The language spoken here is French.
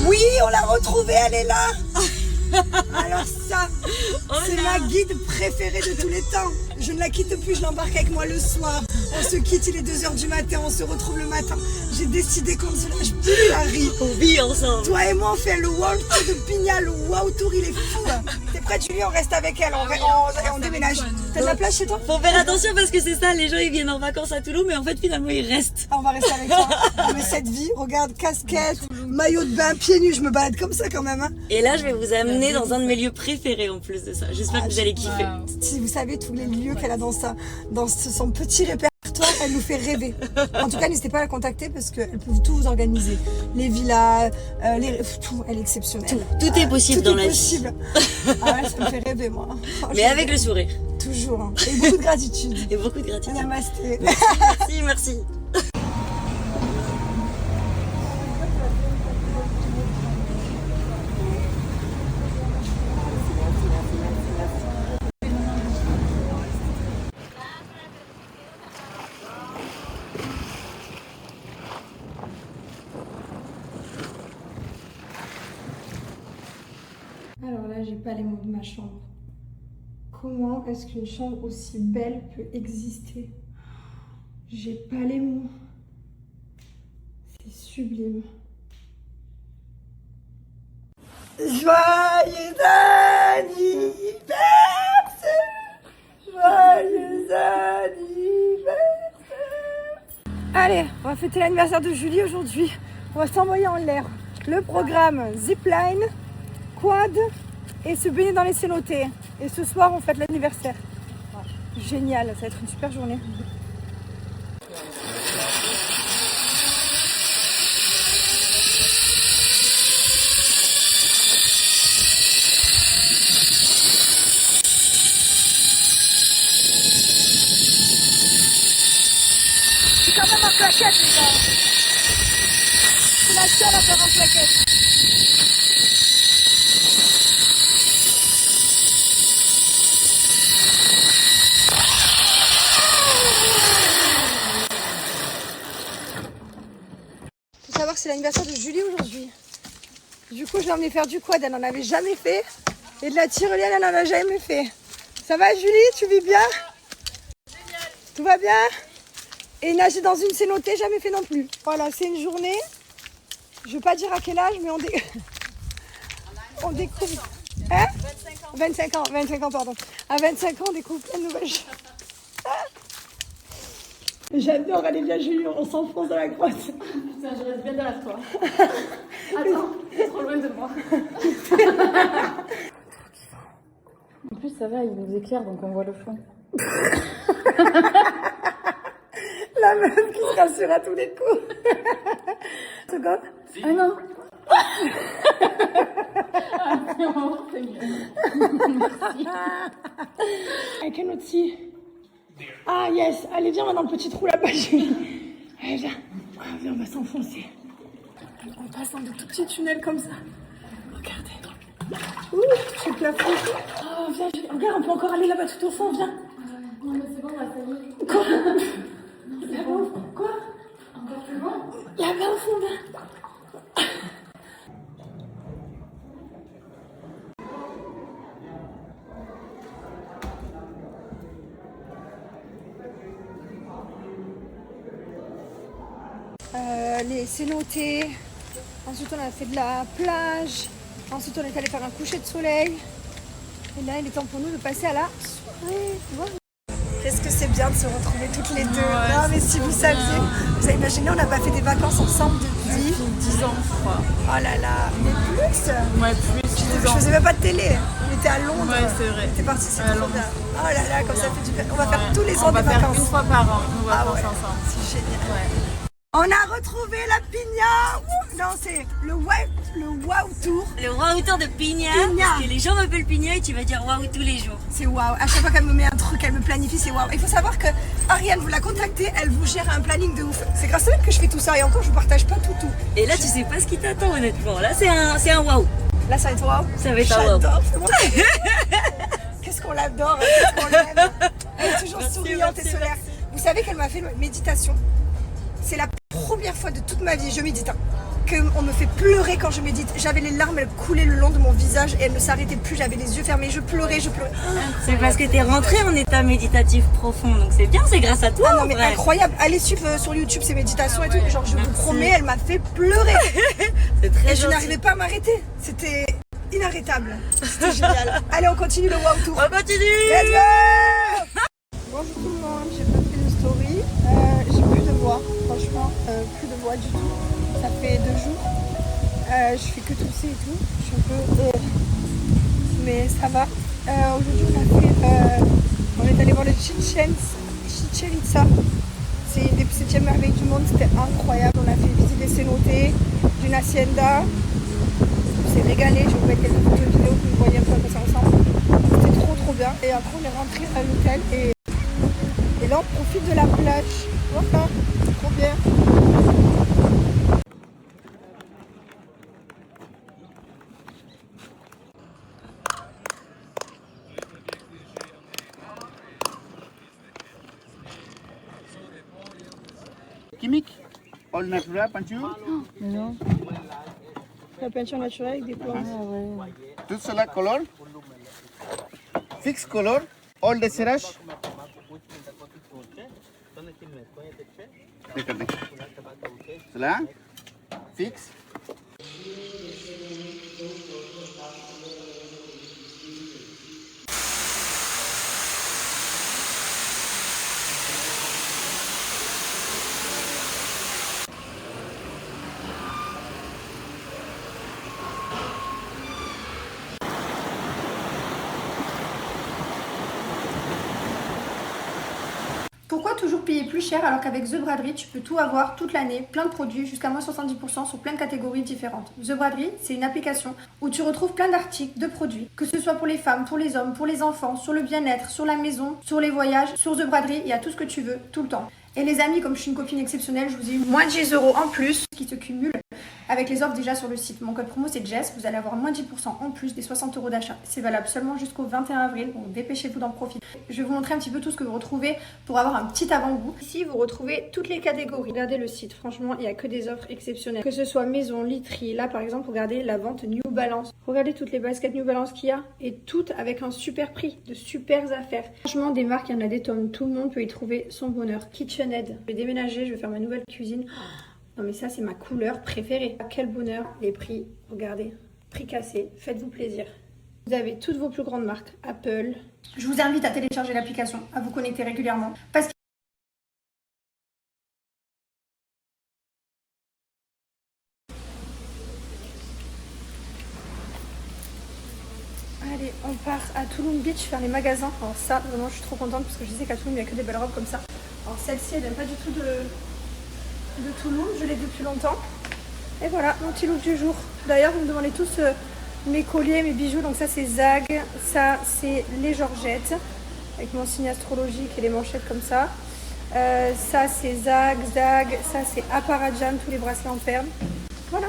Oui, on l'a retrouvée, elle est là. Alors ça, c'est ma guide préférée de tous les temps. Je ne la quitte plus, je l'embarque avec moi le soir. On se quitte, il est 2h du matin, on se retrouve le matin. J'ai décidé qu'on ne se lâche plus, Larry. On vit ensemble. Toi et moi, on fait le Wow Tour de Pina, le Wow Tour, il est fou. T'es prête, Julie? On reste avec elle, on déménage. T'as de la place chez toi? Faut faire attention parce que c'est ça, les gens ils viennent en vacances à Toulouse, mais en fait finalement ils restent. Ah, on va rester avec toi. Mais cette vie, regarde, casquette, maillot de bain, pieds nus, je me balade comme ça quand même. Hein. Et là je vais vous amener dans un de mes lieux préférés en plus de ça. J'espère que vous allez kiffer. Si vous savez tous les lieux qu'elle a dans son petit répertoire, elle nous fait rêver. En tout cas, n'hésitez pas à la contacter parce qu'elle peut tout vous organiser. Les villas, tout, elle est exceptionnelle. Tout est possible dans la vie. Possible. Ah ouais, ça me fait rêver moi. Oh, mais avec le sourire. Toujours. Hein. Et beaucoup de gratitude. Et beaucoup de gratitude. Namasté. Merci. Alors là, j'ai pas les mots de ma chambre. Comment est-ce qu'une chambre aussi belle peut exister? J'ai pas les mots. C'est sublime. Joyeux anniversaire! Joyeux anniversaire! Allez, on va fêter l'anniversaire de Julie aujourd'hui. On va s'envoyer en l'air. Le programme Zipline, quad et se baigner dans les cénotés. Et ce soir, on fête l'anniversaire. Génial, ça va être une super journée. C'est quand même en claquette, les gars. C'est la seule à faire en claquette. Faut savoir que c'est l'anniversaire de Julie aujourd'hui. Du coup, je l'ai emmenée faire du quad, elle n'en avait jamais fait. Et de la tyrolienne, elle n'en a jamais fait. Ça va Julie, tu vis bien? Génial. Tout va bien? Et nager dans une cénotée, jamais fait non plus. Voilà, c'est une journée. Je veux pas dire à quel âge, mais on découvre. Hein? 25 ans, pardon. À 25 ans, on découvre plein de nouvelles choses. J'adore, allez bien Julie, on s'enfonce dans la grotte. Putain, je reste bien derrière toi. Attends, t'es trop loin de moi. En plus, ça va, il nous éclaire, donc on voit le fond. La meuf qui se rassure à tous les coups. Seconde. Ah non. Ah, c'est bon, c'est mieux. Avec un autre si. Ah yes, allez viens, on va dans le petit trou là-bas, Julie. Allez viens. Ah, viens, on va s'enfoncer. On passe dans des tout petits tunnels comme ça. Regardez. Ouh, c'est le plafond. Oh viens, Julie. Regarde, on peut encore aller là-bas tout au fond, viens. Non, mais c'est bon, là, ça y est. Quoi? Là-bas au fond. Quoi? Encore plus loin? Là-bas au fond, viens. Les cénotés. Ensuite, on a fait de la plage. Ensuite, on est allé faire un coucher de soleil. Et là, il est temps pour nous de passer à la soirée. Qu'est-ce que c'est bien de se retrouver toutes les deux. Ouais, non, mais si vous saviez, vous avez imaginé, on n'a pas fait des vacances ensemble depuis 10 ans, je crois. Oh là là, mais plus. Ouais, plus. Je faisais même pas de télé. On était à Londres. Ouais, c'est vrai. On était partis, c'est trop bien. Oh là là, comme ça fait du bien. On va faire Ouais. tous les ans des On va faire vacances. une fois par an, nos vacances ouais. ensemble. C'est génial. Ouais. On a retrouvé la Pina. Ouh, non, c'est le Wow Tour. Le Wow Tour de Pina. Pina. Parce que les gens m'appellent Pina et tu vas dire Wow tous les jours. C'est waouh. À chaque fois qu'elle me met un truc, elle me planifie, c'est waouh. Il faut savoir que Ariane, vous la contactez, elle vous gère un planning de ouf. C'est grâce à elle que je fais tout ça et encore, je vous partage pas tout. Et là, tu sais pas ce qui t'attend, honnêtement. Là, c'est un wow. Là, ça va être waouh. Ça va être un wow. J'adore. Qu'est-ce qu'on l'adore, qu'est-ce qu'on l'aime. Elle est toujours souriante et solaire. Vous savez qu'elle m'a fait une méditation. C'est la première fois de toute ma vie, je médite. qu'on me fait pleurer quand je médite. J'avais les larmes, elles coulaient le long de mon visage et elles ne s'arrêtaient plus. J'avais les yeux fermés, je pleurais. C'est parce que t'es rentrée en état méditatif profond, donc c'est bien, c'est grâce à toi. Ah non mais en vrai. incroyable, allez suivre sur YouTube ces méditations et tout. Genre je vous promets, elle m'a fait pleurer. C'est très Et je gentil. n'arrivais pas à m'arrêter. C'était inarrêtable. C'était génial. Allez, on continue le wow tour. On continue. Let's go! Bonjour tout le monde, j'ai pas fait de story. J'ai plus de voix, franchement, plus de voix du tout. Ça fait 2 jours. Je fais que tousser et tout. Je suis un peu. Mais ça va. Aujourd'hui, on est allé voir le Chichen Itza. C'est une des 7e merveilles du monde. C'était incroyable. On a fait visiter des cénotés, d'une hacienda. On s'est régalé. Je vais vous mettre quelques photos vidéo que vous voyez un peu comme ça ensemble. C'était trop bien. Et après, on est rentré à l'hôtel et là, on profite de la plage. Voilà, trop bien. Chimique, all natural peinture, Non. La peinture naturelle avec des plantes. tout cela color, fixed color, all the serrage. Regardez. Cela, fixe. Pourquoi toujours payer plus cher alors qu'avec The Braderie, tu peux tout avoir toute l'année, plein de produits, jusqu'à moins 70% sur plein de catégories différentes. The Braderie, c'est une application où tu retrouves plein d'articles, de produits, que ce soit pour les femmes, pour les hommes, pour les enfants, sur le bien-être, sur la maison, sur les voyages. Sur The Braderie, il y a tout ce que tu veux, tout le temps. Et les amis, comme je suis une copine exceptionnelle, je vous ai eu moins de 10 € en plus qui se cumulent avec les offres déjà sur le site. Mon code promo c'est Jess, vous allez avoir moins 10% en plus des 60 € d'achat. C'est valable seulement jusqu'au 21 avril, donc dépêchez-vous d'en profiter. Je vais vous montrer un petit peu tout ce que vous retrouvez pour avoir un petit avant-goût. Ici, vous retrouvez toutes les catégories. Regardez le site, franchement, il n'y a que des offres exceptionnelles. Que ce soit maison, literie, là par exemple, regardez la vente New Balance. Regardez toutes les baskets New Balance qu'il y a et toutes avec un super prix, de super affaires. Franchement, des marques, il y en a des tonnes. Tout le monde peut y trouver son bonheur. KitchenAid. Je vais déménager, je vais faire ma nouvelle cuisine. Non mais ça c'est ma couleur préférée. Quel bonheur, les prix, regardez, prix cassé, faites-vous plaisir. Vous avez toutes vos plus grandes marques, Apple. Je vous invite à télécharger l'application, à vous connecter régulièrement. Parce que... Allez, on part à Tulum Beach faire les magasins. Alors ça, vraiment je suis trop contente parce que je sais qu'à Tulum il n'y a que des belles robes comme ça. Alors celle-ci elle vient pas du tout de Toulouse, je l'ai depuis longtemps. Et voilà, mon petit look du jour. D'ailleurs, vous me demandez tous mes colliers, mes bijoux. Donc ça, c'est Zag. Ça, c'est les Georgettes. Avec mon signe astrologique et les manchettes comme ça. Ça, c'est Zag. Ça, c'est Aparajan, tous les bracelets en perles. Voilà.